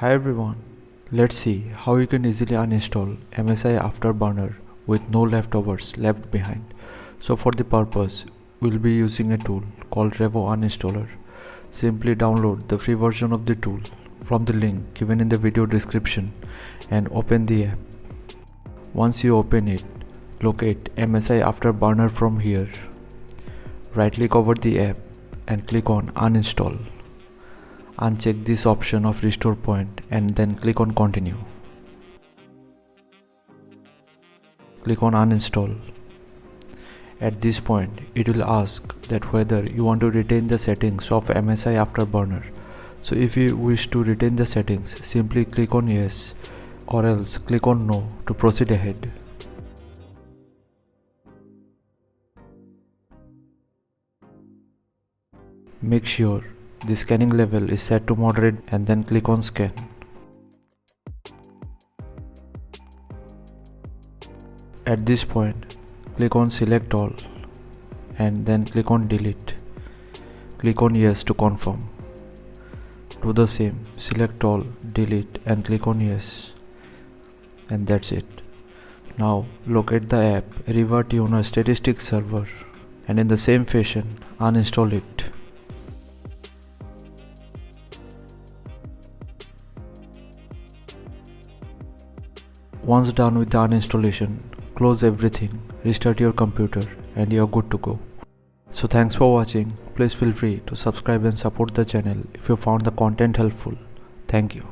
Hi everyone, let's see how you can easily uninstall MSI Afterburner with no leftovers left behind. So for the purpose, we'll be using a tool called Riva Uninstaller. Simply download the free version of the tool from the link given in the video description and open the app. Once you open it, locate MSI Afterburner from here. Right click over the app and click on Uninstall. Uncheck this option of restore point and then click on continue. Click on uninstall. At this point, it will ask that whether you want to retain the settings of MSI Afterburner. So if you wish to retain the settings, simply click on yes or else click on no to proceed ahead. Make sure the scanning level is set to moderate and then click on scan. At this point, click on select all and then click on delete. Click on yes to confirm. Do the same, select all, delete and click on yes. And that's it. Now locate the app Riva Tuner Statistics Server and in the same fashion uninstall it. Once done with the uninstallation, close everything, restart your computer and you're good to go. So thanks for watching. Please feel free to subscribe and support the channel if you found the content helpful. Thank you.